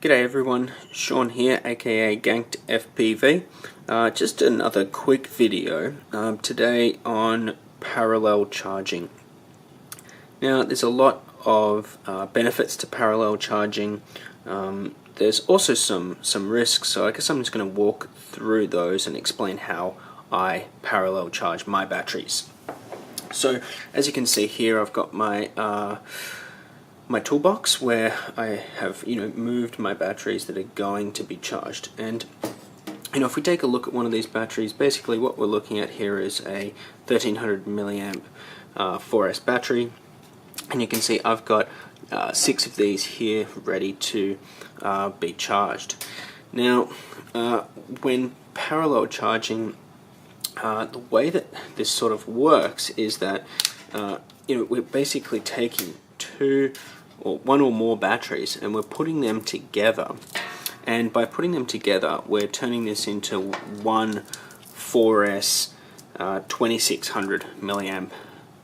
G'day everyone, Sean here, aka Ganked FPV. Just another quick video today on parallel charging. Now there's a lot of benefits to parallel charging. There's also some risks, so I guess I'm just going to walk through those and explain how I parallel charge my batteries. So as you can see here, I've got my my toolbox where I have moved my batteries that are going to be charged. And if we take a look at one of these batteries, basically what we're looking at here is a 1300 milliamp 4S battery, and you can see I've got 6 of these here ready to be charged. Now when parallel charging, the way that this sort of works is that we're basically taking one or more batteries and we're putting them together, and by putting them together we're turning this into one 4S 2600 milliamp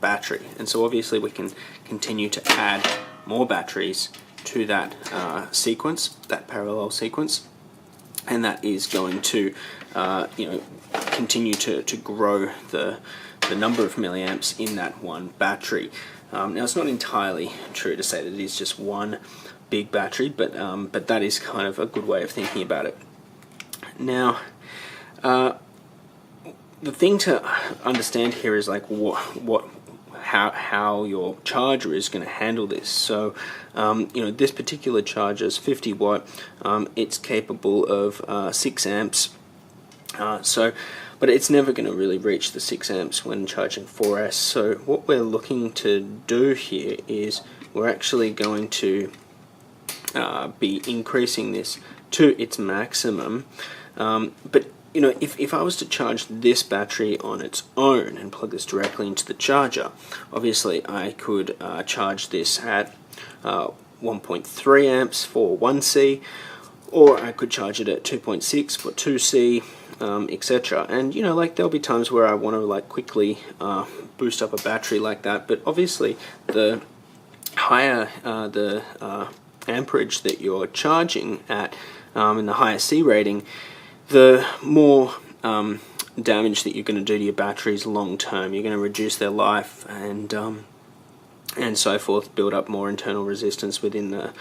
battery. And so obviously we can continue to add more batteries to that sequence, that parallel sequence, and that is going to continue to grow the number of milliamps in that one battery. Now it's not entirely true to say that it is just one big battery, but that is kind of a good way of thinking about it. Now the thing to understand here is like how your charger is going to handle this. So this particular charger is 50 watt. It's capable of 6 amps. But it's never going to really reach the 6 amps when charging 4S. So what we're looking to do here is we're actually going to be increasing this to its maximum. But if I was to charge this battery on its own and plug this directly into the charger, obviously I could charge this at 1.3 amps for 1C, or I could charge it at 2.6 for 2C, etc. And there'll be times where I want to quickly boost up a battery like that, but obviously the higher the amperage that you're charging at, and the higher C rating, the more damage that you're going to do to your batteries long term. You're going to reduce their life and so forth, build up more internal resistance within the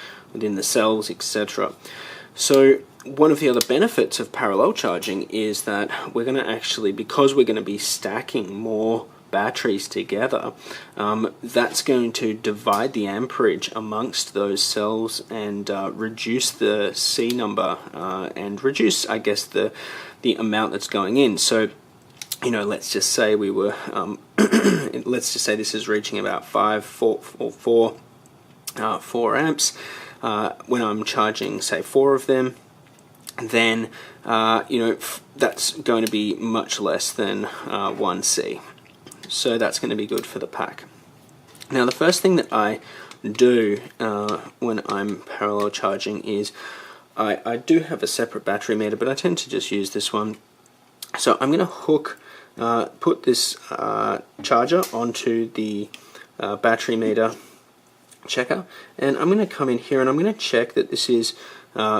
cells, etc. So one of the other benefits of parallel charging is that we're going to actually, because we're going to be stacking more batteries together, that's going to divide the amperage amongst those cells and reduce the C number and reduce, I guess, the amount that's going in. So let's just say we were let's just say this is reaching about 4 amps when I'm charging, say, 4 of them. Then that's going to be much less than 1C. So that's going to be good for the pack. Now the first thing that I do when I'm parallel charging is I do have a separate battery meter, but I tend to just use this one. So I'm going to put this charger onto the battery meter checker, and I'm going to come in here and I'm going to check that this is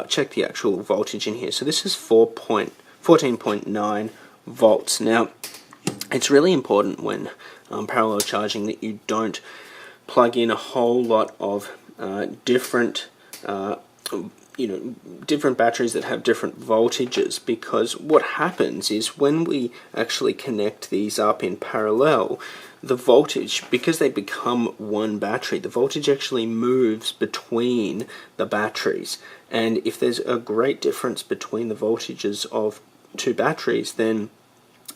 check the actual voltage in here. So this is 14.9 volts. Now it's really important when parallel charging that you don't plug in a whole lot of different different batteries that have different voltages, because what happens is when we actually connect these up in parallel, the voltage, because they become one battery, the voltage actually moves between the batteries. And if there's a great difference between the voltages of 2 batteries, then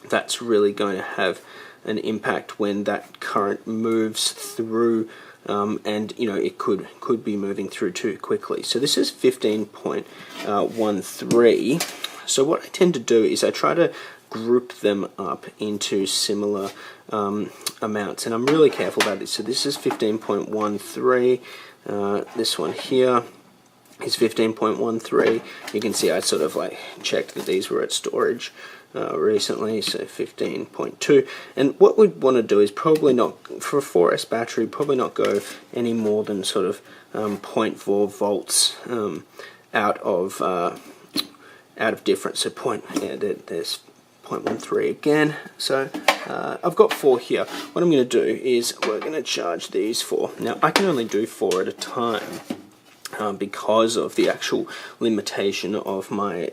that's really going to have an impact when that current moves through, and it could be moving through too quickly. So this is 15.13. So what I tend to do is I try to group them up into similar amounts, and I'm really careful about this. So this is 15.13. This one here is 15.13. You can see I sort of checked that these were at storage recently, so 15.2. And what we'd want to do is probably not, for a 4S battery, probably not go any more than sort of 0.4 volts out of difference. So there's 0.13 again. So I've got 4 here. What I'm going to do is we're going to charge these 4. Now I can only do 4 at a time because of the actual limitation of my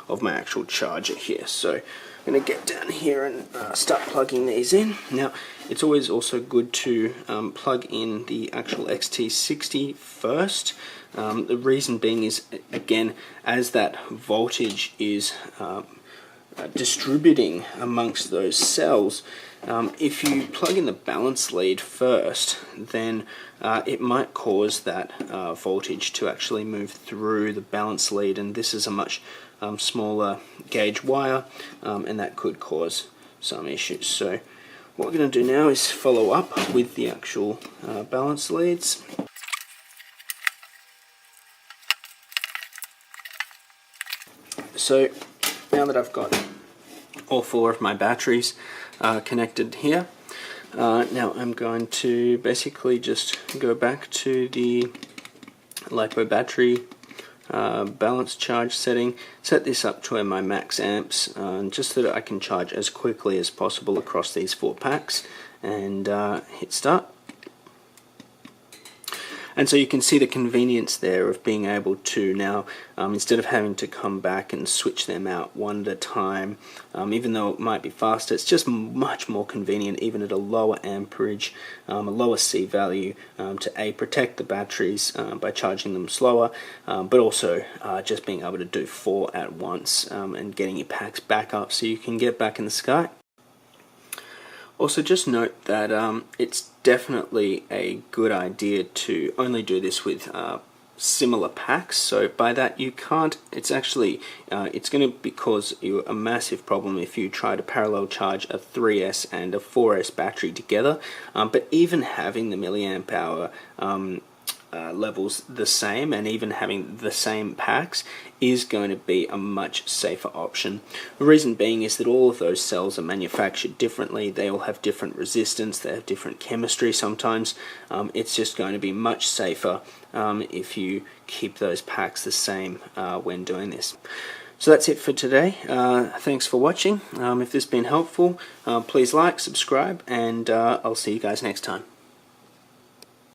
actual charger here. So I'm going to get down here and start plugging these in. Now, it's always also good to plug in the actual XT60 first. The reason being is, again, as that voltage is distributing amongst those cells, if you plug in the balance lead first, then it might cause that voltage to actually move through the balance lead, and this is a much smaller gauge wire, and that could cause some issues. So what we're going to do now is follow up with the actual balance leads. So now that I've got all 4 of my batteries connected here, now I'm going to basically just go back to the lipo battery balance charge setting, set this up to my max amps, just so that I can charge as quickly as possible across these 4 packs, and hit start. And so you can see the convenience there of being able to now, instead of having to come back and switch them out one at a time, even though it might be faster, it's just much more convenient, even at a lower amperage, a lower C value, to protect the batteries by charging them slower, but also just being able to do 4 at once and getting your packs back up so you can get back in the sky. Also, just note that it's definitely a good idea to only do this with similar packs. So by that, you can't, it's actually, it's going to cause you a massive problem if you try to parallel charge a 3S and a 4S battery together. But even having the milliamp hour levels the same, and even having the same packs, is going to be a much safer option. The reason being is that all of those cells are manufactured differently. They all have different resistance, they have different chemistry sometimes. It's just going to be much safer if you keep those packs the same when doing this. So that's it for today. Thanks for watching. If this has been helpful, please like, subscribe, and I'll see you guys next time.